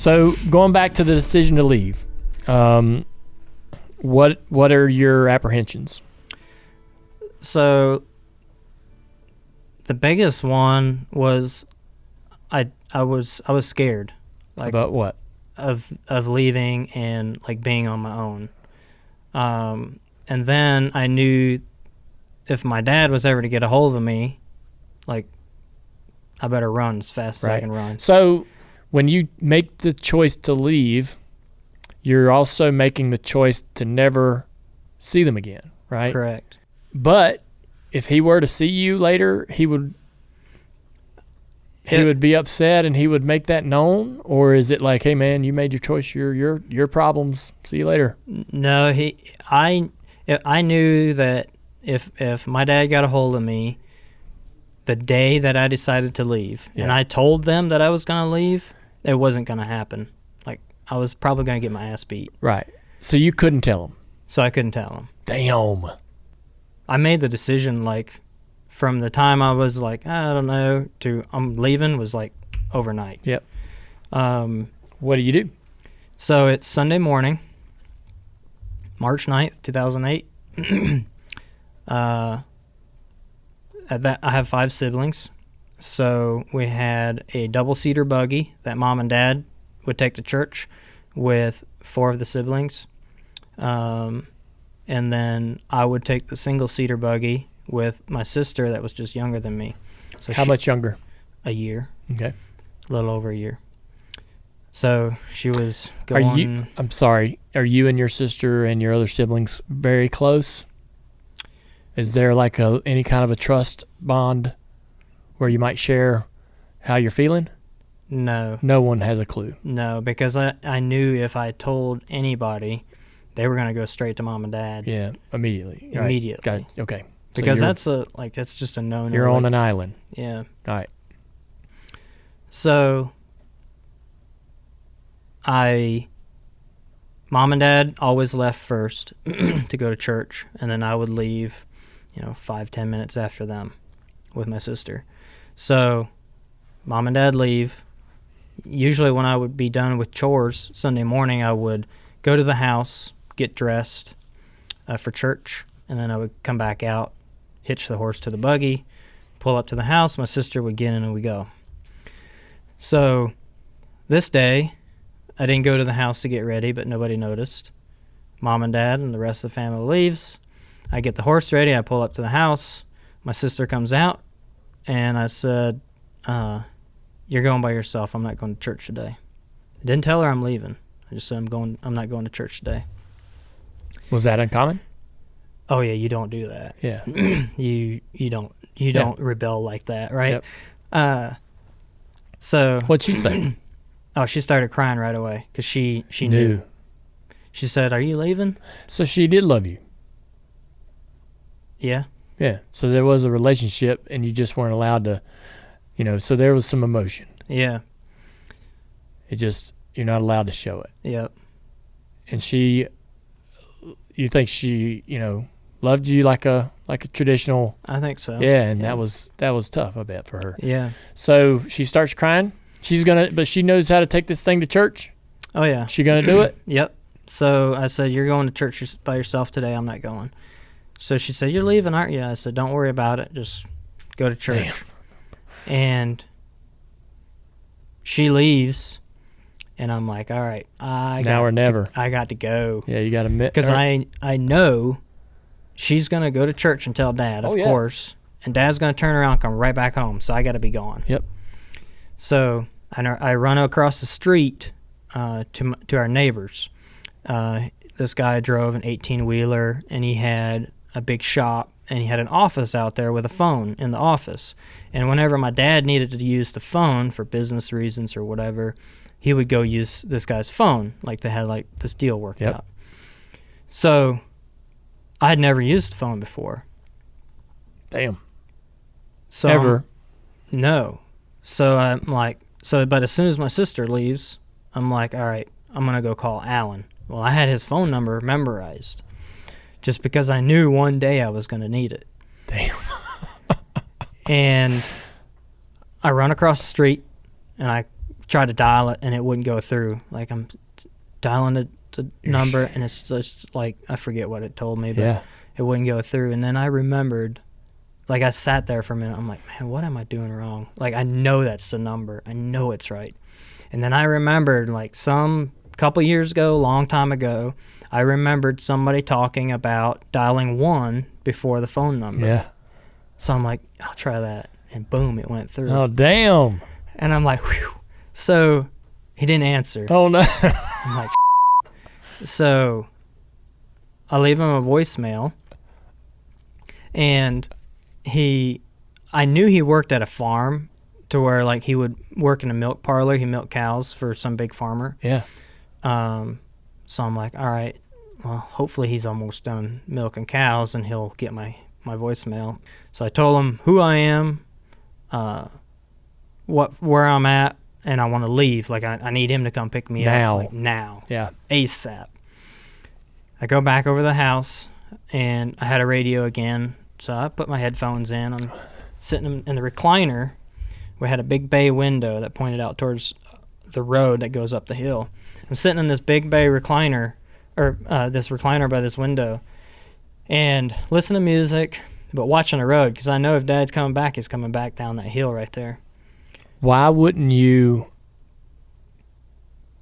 So going back to the decision to leave, what are your apprehensions? So the biggest one was I was scared. Like, about what? Of leaving and like being on my own. And then I knew if my dad was ever to get a hold of me, like, I better run as fast as I can run. So when you make the choice to leave, you're also making the choice to never see them again, right? Correct. But if he were to see you later, he would be upset and he would make that known? Or is it like, hey man, you made your choice, your problems, see you later? No, I knew that if my dad got a hold of me the day that I decided to leave, and I told them that I was going to leave, it wasn't going to happen. Like, I was probably going to get my ass beat. Right. So you couldn't tell them? So I couldn't tell them. Damn. I made the decision, like, from the time I was like, I don't know, to I'm leaving was like overnight. Yep. What do you do? So it's Sunday morning, March 9th, 2008. At that, I have 5 siblings. So we had a double-seater buggy that Mom and Dad would take to church with 4 of the siblings. And then I would take the single-seater buggy with my sister that was just younger than me. So how much younger? A year. Okay. A little over a year. So she was going... I'm sorry. Are you and your sister and your other siblings very close? Is there like any kind of a trust bond where you might share how you're feeling? No. No one has a clue. No, because I knew if I told anybody, they were going to go straight to Mom and Dad. Yeah, immediately. Immediately. Got it. Okay. Because that's just a no-no. You're on an island. Yeah. All right. So Mom and Dad always left first to go to church, and then I would leave, 5-10 minutes after them with my sister. So Mom and Dad leave. Usually when I would be done with chores Sunday morning, I would go to the house, get dressed for church, and then I would come back out, hitch the horse to the buggy, pull up to the house. My sister would get in and we go. So this day, I didn't go to the house to get ready, but nobody noticed. Mom and Dad and the rest of the family leaves. I get the horse ready. I pull up to the house. My sister comes out, and I said, you're going by yourself. I'm not going to church today. I didn't tell her I'm leaving. I just said I'm not going to church today. Was that uncommon? Oh yeah, you don't do that. Yeah. you don't rebel like that, right? Yep. So what'd she say? Oh, she started crying right away because she knew. She said, "Are you leaving?" So she did love you. Yeah. Yeah. So there was a relationship, and you just weren't allowed to, so there was some emotion. Yeah. You're not allowed to show it. Yep. And you think she, loved you like a traditional. I think so. Yeah, and that was tough, I bet, for her. Yeah. So she starts crying. But she knows how to take this thing to church. Oh yeah. She gonna do it? Yep. So I said, "You're going to church by yourself today. I'm not going." So she said, "You're leaving, aren't you?" I said, "Don't worry about it. Just go to church." Damn. And she leaves, and I'm like, "All right, now or never. I got to go." Yeah, you got to admit, because I know she's gonna go to church and tell Dad, of course, and Dad's gonna turn around and come right back home. So I got to be gone. Yep. So I run across the street to our neighbors. This guy drove an 18-wheeler, and he had a big shop, and he had an office out there with a phone in the office. And whenever my dad needed to use the phone for business reasons or whatever, he would go use this guy's phone. Like they had like this deal worked out. So I had never used the phone before. Damn. So ever? No. So I'm like, but as soon as my sister leaves, I'm like, all right, I'm going to go call Alan. Well, I had his phone number memorized just because I knew one day I was going to need it. Damn. And I run across the street, and I tried to dial it and it wouldn't go through. Like I'm dialing the number and it's just like, I forget what it told me, but it wouldn't go through. And then I remembered, like I sat there for a minute. I'm like, man, what am I doing wrong? Like I know that's the number. I know it's right. And then I remembered like some couple years ago, long time ago, I remembered somebody talking about dialing 1 before the phone number. Yeah. So I'm like, I'll try that. And boom, it went through. Oh, damn. And I'm like, whew. So he didn't answer. Oh, no. I'm like, so I leave him a voicemail. And I knew he worked at a farm to where like he would work in a milk parlor. He milked cows for some big farmer. Yeah. So I'm like, all right, well, hopefully he's almost done milking cows and he'll get my voicemail. So I told him who I am, where I'm at, and I want to leave. Like I need him to come pick me up. Like now. Yeah. ASAP. I go back over the house and I had a radio again. So I put my headphones in. I'm sitting in the recliner. We had a big bay window that pointed out towards the road that goes up the hill. I'm sitting in this big bay recliner, or this recliner by this window, and listening to music, but watching the road because I know if Dad's coming back, he's coming back down that hill right there. Why wouldn't you?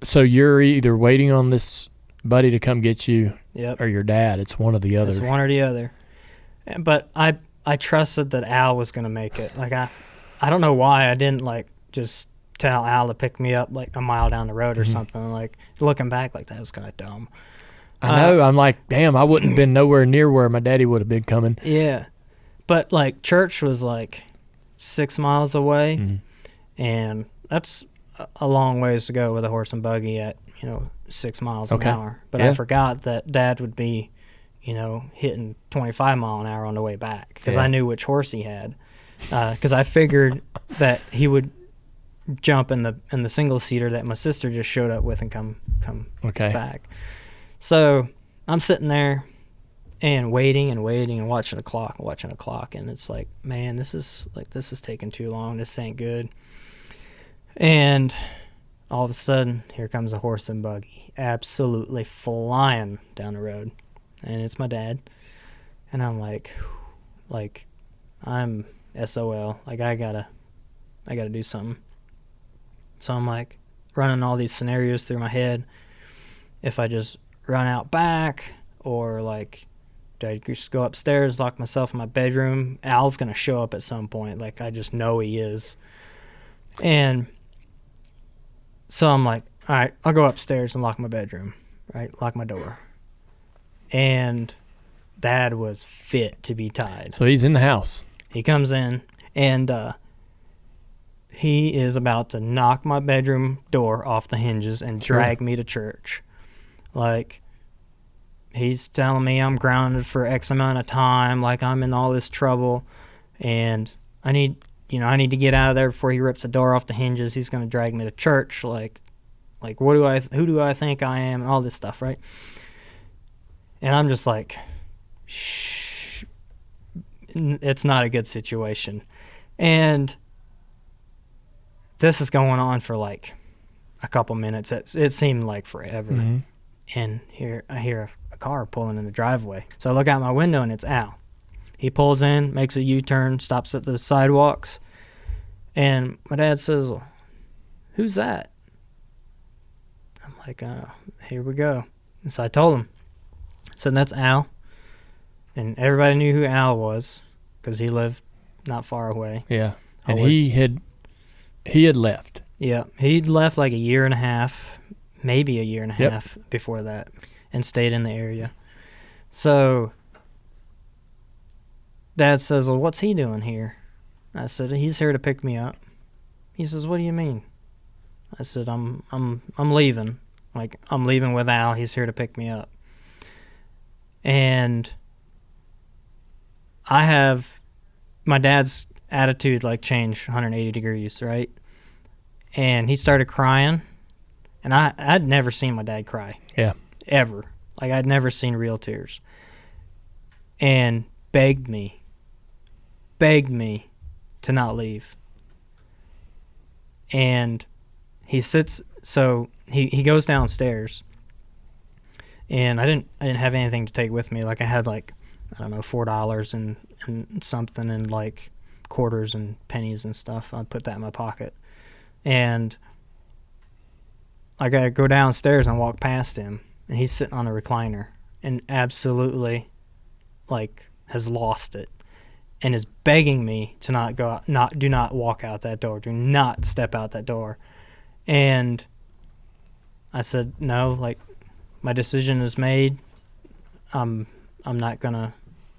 So you're either waiting on this buddy to come get you, or your dad. It's one or the other. It's one or the other. But I trusted that Al was going to make it. Like I don't know why I didn't like just tell Al to pick me up like a mile down the road or something. Like looking back, like that was kind of dumb. I know. I'm like, damn, I wouldn't have been nowhere near where my daddy would have been coming. Yeah. But like church was like 6 miles away, and that's a long ways to go with a horse and buggy at 6 miles an hour. But I forgot that Dad would be hitting 25 mile an hour on the way back because I knew which horse he had. Because I figured that he would jump in the single seater that my sister just showed up with and come back. So I'm sitting there and waiting and watching the clock, and it's like, man, this is taking too long. This ain't good. And all of a sudden, here comes a horse and buggy, absolutely flying down the road, and it's my dad. And I'm like I'm SOL. Like I gotta do something. So I'm like running all these scenarios through my head. If I just run out back, or like, do I just go upstairs, lock myself in my bedroom? Al's gonna show up at some point. Like I just know he is. And so I'm like, all right, I'll go upstairs and lock my bedroom, right? Lock my door. And Dad was fit to be tied. So he's in the house. He comes in, and he is about to knock my bedroom door off the hinges and drag me to church. Like, he's telling me I'm grounded for X amount of time, like I'm in all this trouble, and I need to get out of there before he rips the door off the hinges. He's going to drag me to church. Like who do I think I am, and all this stuff, right? And I'm just like, shh, it's not a good situation. And this is going on for like a couple minutes. It seemed like forever. Mm-hmm. And I hear a car pulling in the driveway. So I look out my window, and it's Al. He pulls in, makes a U-turn, stops at the sidewalks, and my dad says, well, who's that? I'm like, here we go. And so I told him. So that's Al. And everybody knew who Al was because he lived not far away. Yeah. And he had left. Yeah. He'd left like a year and a half, maybe a year and a half before that, and stayed in the area. So Dad says, well, what's he doing here? I said, he's here to pick me up. He says, what do you mean? I said, I'm leaving. Like, I'm leaving with Al. He's here to pick me up. And I have my dad's attitude like changed 180 degrees, right? And he started crying. And I'd never seen my dad cry. Yeah. Ever. Like, I'd never seen real tears. And begged me to not leave. And he sits. So he goes downstairs, and I didn't have anything to take with me. Like I had like, I don't know, $4 and something and like quarters and pennies and stuff. I put that in my pocket, and I gotta go downstairs and walk past him, and he's sitting on a recliner and absolutely like has lost it, and is begging me to not go out, do not walk out that door, do not step out that door. And I said, no, like my decision is made. I'm not gonna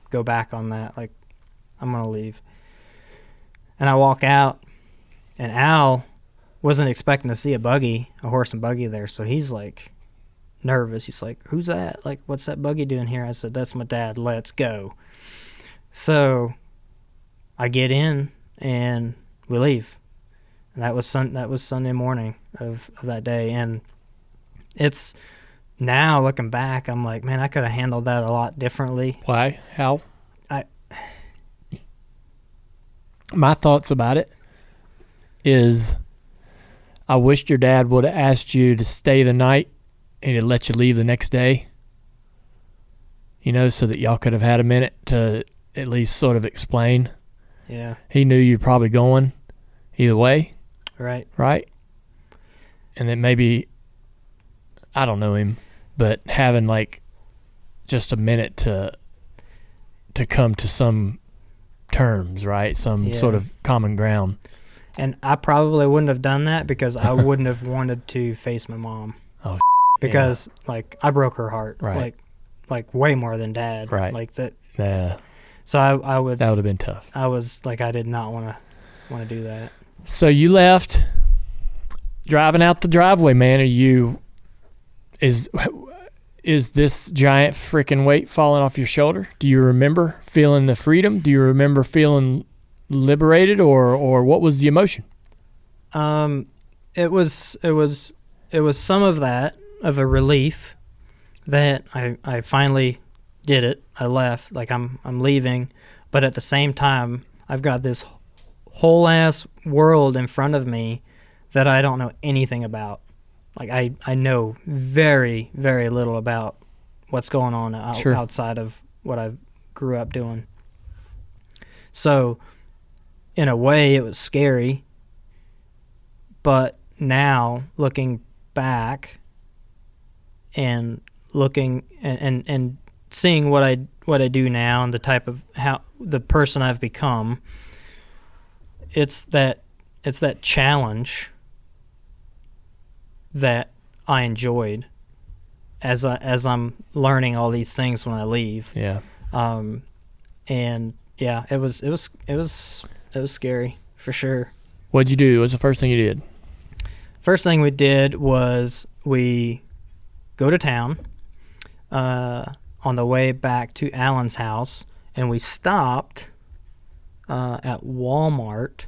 go back on that. Like I'm gonna leave. And I walk out, and Al wasn't expecting to see a horse and buggy there, so he's like nervous. He's like, who's that? Like, what's that buggy doing here? I said, that's my dad. Let's go. So I get in and we leave. And that was Sunday morning of that day. And it's now looking back, I'm like, man, I could have handled that a lot differently. Why? How? My thoughts about it is I wished your dad would have asked you to stay the night and he'd let you leave the next day, so that y'all could have had a minute to at least sort of explain. Yeah. He knew you were probably going either way. Right. Right? And then maybe, I don't know him, but having like just a minute to come to some terms, right? Some sort of common ground. And I probably wouldn't have done that because I wouldn't have wanted to face my mom. Oh, because like I broke her heart, right? Like way more than Dad, right? Like that. Yeah. So I would. That would have been tough. I was like, I did not want to do that. So you left, driving out the driveway, man. Is this giant freaking weight falling off your shoulder? Do you remember feeling the freedom? Do you remember feeling liberated, or what was the emotion? It was some of that, of a relief that I finally did it. I left, like I'm leaving, but at the same time I've got this whole ass world in front of me that I don't know anything about. Like I know very, very little about what's going on outside of what I grew up doing. So in a way it was scary, but now looking back and looking and seeing what I do now and the type of how the person I've become, it's that challenge that I enjoyed as I'm learning all these things when I leave. Yeah. And yeah, it was scary for sure. What'd you do? What was the first thing you did? First thing we did was we go to town on the way back to Alan's house, and we stopped at Walmart,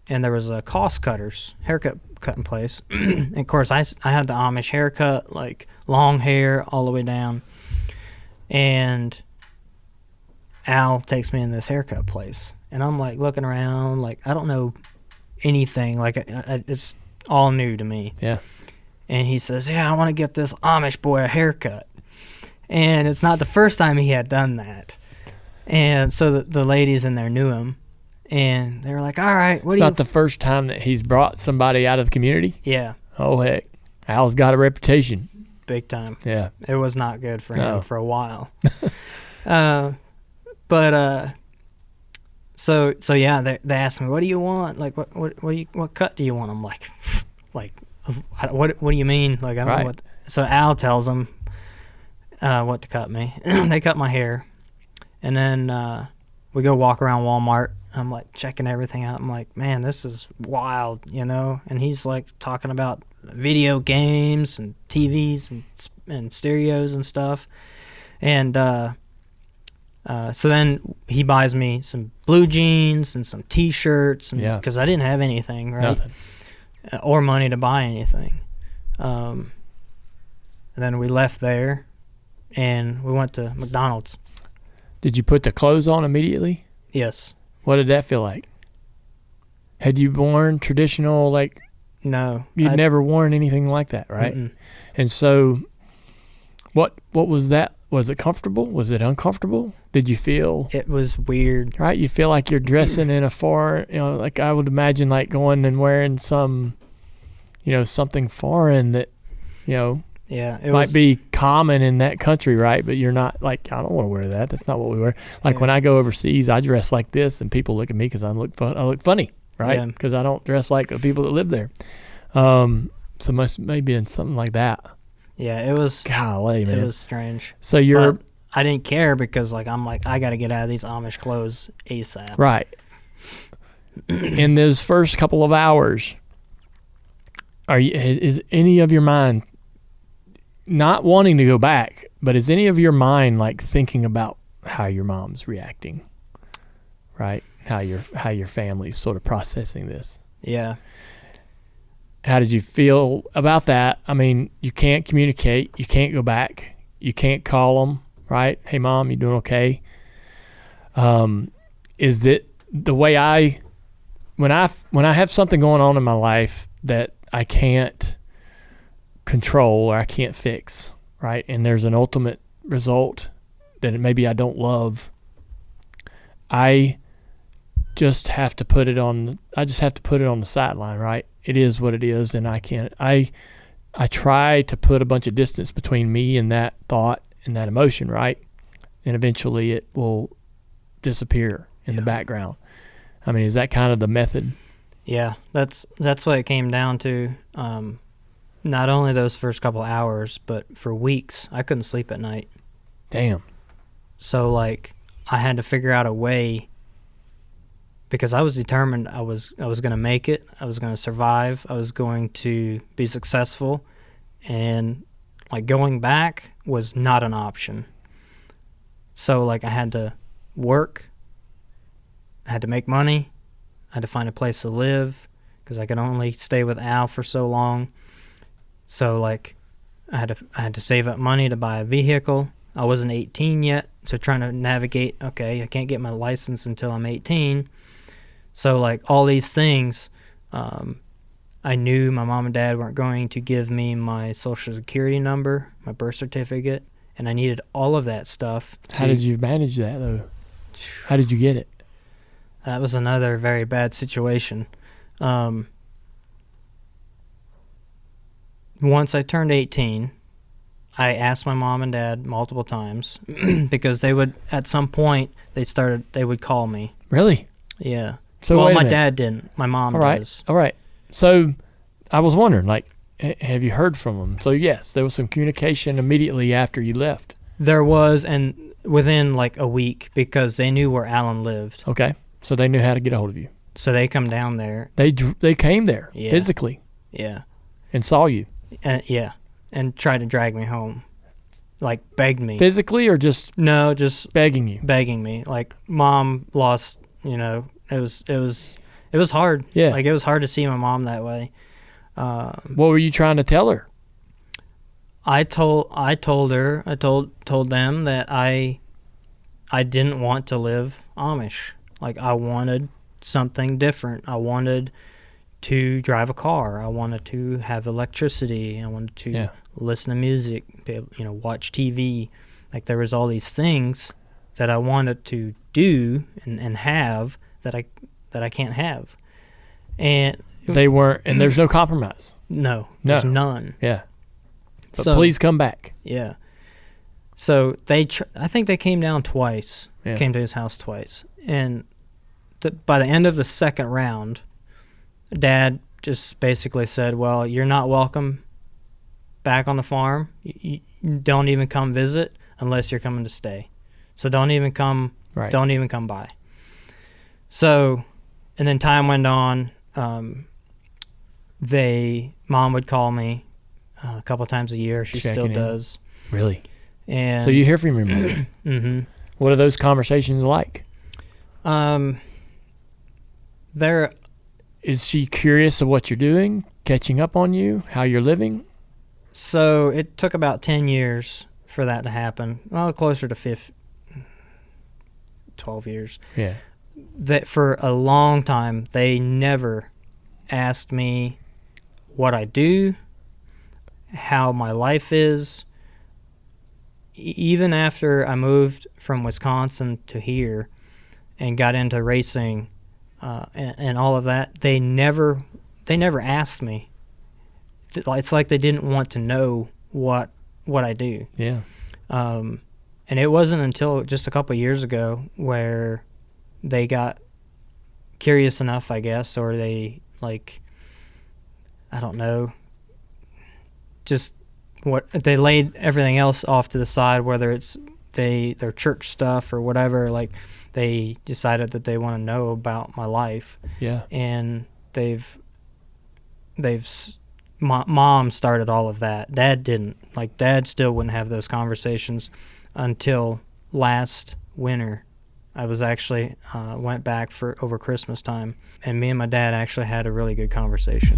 and there was a cost cutters haircut cutting place. And of course, I had the Amish haircut, like long hair all the way down, and Al takes me in this haircut place, and I'm like looking around, like I don't know anything, like it's all new to me. Yeah. And he says, yeah, I want to get this Amish boy a haircut. And it's not the first time he had done that. And so the ladies in there knew him, and they were like, all right, it's not the first time that he's brought somebody out of the community? Yeah. Oh, heck. Al's got a reputation. Big time. Yeah. It was not good for him for a while. So yeah, they asked me, what do you want? Like, what cut do you want? I'm like, what do you mean? Like, I don't know what. So Al tells them what to cut me. They cut my hair, and then we go walk around Walmart. I'm like checking everything out. I'm like, man, this is wild, And he's like talking about video games and TVs and stereos and stuff. And so then he buys me some blue jeans and some T-shirts, because I didn't have anything, right? Nothing. Or money to buy anything. And then we left there, and we went to McDonald's. Did you put the clothes on immediately? Yes. What did that feel like? Had you worn traditional, like, No. You'd never worn anything like that, right? Mm-mm. And so what was that? Was it comfortable? Was it uncomfortable? Did you feel... It was weird. Right? You feel like you're dressing in a foreign, like I would imagine like going and wearing some, something foreign that, Yeah, it might be common in that country, right? But you're not like, I don't want to wear that. That's not what we wear. Like when I go overseas, I dress like this and people look at me because I look funny, right? Because I don't dress like the people that live there. So maybe in something like that. Yeah, it was. Golly, man. It was strange. So you're... But I didn't care because I'm like, I got to get out of these Amish clothes ASAP. Right. In those first couple of hours, is any of your mind not wanting to go back, but is any of your mind like thinking about how your mom's reacting, right? How your family's sort of processing this? Yeah. How did you feel about that? I mean, you can't communicate. You can't go back. You can't call them, right? Hey, Mom, you doing okay? Is that the way when I have something going on in my life that I can't control or I can't fix, right? And there's an ultimate result that maybe I don't love. I just have to put it on the sideline, right? It is what it is, and I try to put a bunch of distance between me and that thought and that emotion, right? And eventually it will disappear in the background. I mean, is that kind of the method? Yeah, that's what it came down to. Not only those first couple hours, but for weeks, I couldn't sleep at night. Damn. So, I had to figure out a way, because I was determined I was going to make it. I was going to survive. I was going to be successful. And, going back was not an option. So, I had to work. I had to make money. I had to find a place to live because I could only stay with Al for so long. So, I had to save up money to buy a vehicle. I wasn't 18 yet, so trying to navigate, okay, I can't get my license until I'm 18. So, all these things, I knew my mom and dad weren't going to give me my Social Security number, my birth certificate, and I needed all of that stuff. How did you manage that, though? How did you get it? That was another very bad situation. Once I turned 18, I asked my mom and dad multiple times because they would, at some point, they would call me. Really? Yeah. So well, my dad didn't. My mom does. All right. So I was wondering, have you heard from them? So yes, there was some communication immediately after you left. There was, and within a week, because they knew where Alan lived. Okay. So they knew how to get a hold of you. So they come down there. They came there physically. Yeah. And saw you. Yeah. And tried to drag me home. Begged me. Physically or just? No, just begging you. Begging me. Mom lost, it was hard. Yeah. It was hard to see my mom that way. What were you trying to tell her? I told them that I didn't want to live Amish. I wanted something different. I wanted to drive a car. I wanted to have electricity. I wanted to listen to music, watch TV. There was all these things that I wanted to do and have that I can't have. And they weren't, and there's no compromise. No, there's none. Yeah. But please come back. Yeah. So I think they came down twice. Yeah. Came to his house twice. And by the end of the second round, Dad just basically said, well, you're not welcome back on the farm. You don't even come visit unless you're coming to stay. So don't even come by. So, and then time went on. Mom would call me a couple times a year. She still does. Really? And so you hear from your mother. Mm-hmm. What are those conversations like? Is she curious of what you're doing, catching up on you, how you're living? So it took about 10 years for that to happen. Well, closer to 12 years. Yeah. That for a long time, they never asked me what I do, how my life is. Even after I moved from Wisconsin to here and got into racing and all of that, they never asked me. It's like they didn't want to know what I do. Yeah. And it wasn't until just a couple of years ago where they got curious enough, I guess, or they, like, I don't know, just what they laid everything else off to the side, whether it's their church stuff or whatever. Like, they decided that they want to know about my life. Yeah. And mom started all of that. Dad didn't. Like, Dad still wouldn't have those conversations until last winter. I was actually went back for over Christmas time, and me and my dad actually had a really good conversation.